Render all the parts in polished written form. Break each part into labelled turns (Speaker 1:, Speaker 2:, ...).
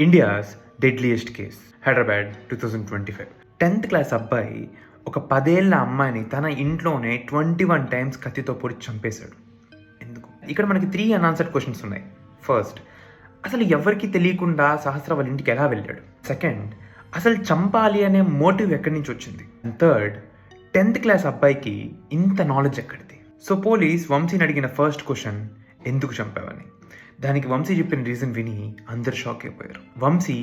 Speaker 1: India's deadliest case Hyderabad 2025 10th class అబ్బాయి ఒక 10 ఏళ్ల అమ్మాయిని తన ఇంట్లోనే 21 టైమ్స్ కత్తితో పొడి చంపేశాడు. ఎందుకు? ఇక్కడ మనకి 3 అన్ఆన్సర్డ్ క్వశ్చన్స్ ఉన్నాయి. ఫస్ట్, అసలు ఎవరికి తెలియకుండా సహస్ర వాళ్ళ ఇంటికి ఎలా వెళ్ళాడు? సెకండ్, అసలు చంపాలి అనే మోటివ్ ఎక్కడి నుంచి వచ్చింది? థర్డ్, 10th క్లాస్ అబ్బాయికి ఇంత నాలెడ్జ్ ఎక్కడిది? సో పోలీస్ వంశీని అడిగిన ఫస్ట్ క్వశ్చన్, ఎందుకు చంపావని. దానికి వంశీ చెప్పిన రీజన్ విని అందరు షాక్ అయిపోయారు. వంశీ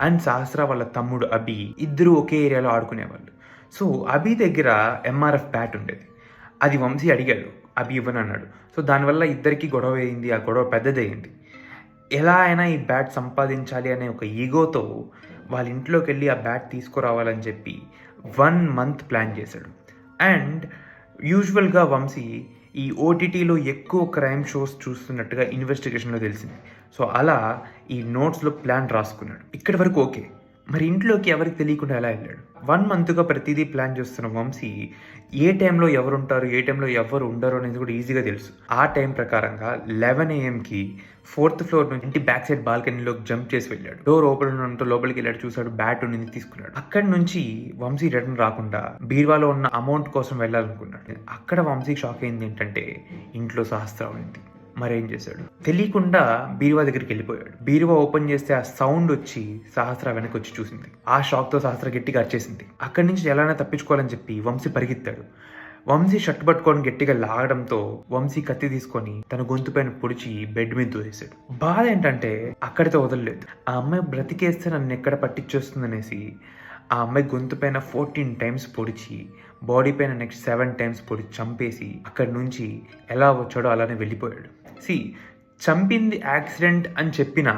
Speaker 1: అండ్ సహస్ర వాళ్ళ తమ్ముడు అభి ఇద్దరు ఒకే ఏరియాలో ఆడుకునేవాళ్ళు. సో అభి దగ్గర ఎంఆర్ఎఫ్ బ్యాట్ ఉండేది. అది వంశీ అడిగాడు, అభి ఇవ్వను అన్నాడు. సో దానివల్ల ఇద్దరికి గొడవ అయింది. ఆ గొడవ పెద్దదయ్యింది. ఎలా అయినా ఈ బ్యాట్ సంపాదించాలి అనే ఒక ఈగోతో వాళ్ళ ఇంట్లోకి వెళ్ళి ఆ బ్యాట్ తీసుకురావాలని చెప్పి 1 month ప్లాన్ చేశాడు. అండ్ యూజువల్గా వంశీ ఈ ఓటీటీలో ఎక్కువ క్రైమ్ షోస్ చూస్తున్నట్టుగా ఇన్వెస్టిగేషన్లో తెలిసింది. సో అలా ఈ నోట్స్లో ప్లాన్ రాసుకున్నాడు. ఇక్కడి వరకు ఓకే. మరి ఇంట్లోకి ఎవరికి తెలియకుండా ఎలా వెళ్ళాడు? 1 monthగా ప్రతిదీ ప్లాన్ చేస్తున్న వంశీ ఏ టైంలో ఎవరు ఉంటారు, ఏ టైంలో ఎవరు ఉండరు అనేది కూడా ఈజీగా తెలుసు. ఆ టైం ప్రకారంగా 11 AM fourth floor నుంచి ఇంటి బ్యాక్ సైడ్ బాల్కనీలోకి జంప్ చేసి వెళ్ళాడు. డోర్ ఓపెన్ ఉండడంతో లోపలికి వెళ్ళాడు, చూసాడు, బ్యాట్ ఉండింది, తీసుకున్నాడు. అక్కడి నుంచి వంశీ రిటర్న్ రాకుండా బీరువాలో ఉన్న అమౌంట్ కోసం వెళ్ళాలనుకున్నాడు. అక్కడ వంశీ షాక్ అయింది ఏంటంటే ఇంట్లో సహస్ర ఉంది. మరేం చేశాడు? తెలియకుండా బీరువా దగ్గరికి వెళ్ళిపోయాడు. బీరువా ఓపెన్ చేస్తే ఆ సౌండ్ వచ్చి సహస్ర వెనక్కి వచ్చి చూసింది. ఆ షాక్తో సహస్ర గట్టిగా అరిచేసింది. అక్కడి నుంచి ఎలానైనా తప్పించుకోవాలని చెప్పి వంశీ పరిగెత్తాడు. వంశీ షర్ట్ పట్టుకొని గట్టిగా లాగడంతో వంశీ కత్తి తీసుకొని తన గొంతు పైన పొడిచి బెడ్ మీద దూరేశాడు. బాధ ఏంటంటే అక్కడితో వదలలేదు. ఆ అమ్మాయి బ్రతికేస్తే నన్ను ఎక్కడ పట్టించేస్తుందనేసి ఆ అమ్మాయి గొంతు పైన 14 టైమ్స్ పొడిచి బాడీ పైన నెక్స్ట్ 7 టైమ్స్ పొడిచి చంపేసి అక్కడి నుంచి ఎలా వచ్చాడో అలానే వెళ్ళిపోయాడు. చంపింది యాక్సిడెంట్ అని చెప్పినా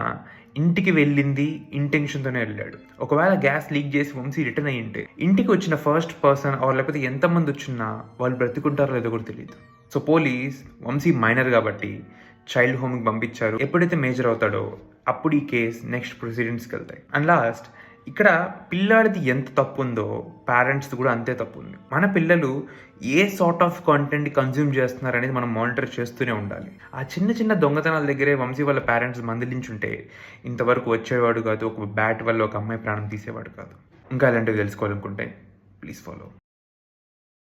Speaker 1: ఇంటికి వెళ్ళింది ఇంటెన్షన్తోనే వెళ్ళాడు. ఒకవేళ గ్యాస్ లీక్ చేసి వంశీ రిటర్న్ అయ్యింటే ఇంటికి వచ్చిన ఫస్ట్ పర్సన్ లేకపోతే ఎంతమంది వచ్చినా వాళ్ళు బ్రతికుంటారో లేదో కూడా తెలియదు. సో పోలీస్ వంశీ మైనర్ కాబట్టి చైల్డ్ హోమ్కి పంపించారు. ఎప్పుడైతే మేజర్ అవుతాడో అప్పుడు ఈ కేసు నెక్స్ట్ ప్రొసీడింగ్స్కి వెళ్తాయి. అండ్ లాస్ట్, ఇక్కడ పిల్లాడిది ఎంత తప్పు ఉందో పేరెంట్స్ది కూడా అంతే తప్పు ఉంది. మన పిల్లలు a sort of content consume చేస్తున్నారు అనేది మనం మానిటర్ చేస్తూనే ఉండాలి. ఆ చిన్న చిన్న దొంగతనాల దగ్గరే వంశీ వాళ్ళ పేరెంట్స్ మందలించుంటే ఇంతవరకు వచ్చేవాడు కాదు. ఒక బ్యాట్ వల్ల ఒక అమ్మాయి ప్రాణం తీసేవాడు కాదు. ఇంకా అలాంటివి తెలుసుకోవాలనుకుంటే ప్లీజ్ ఫాలో.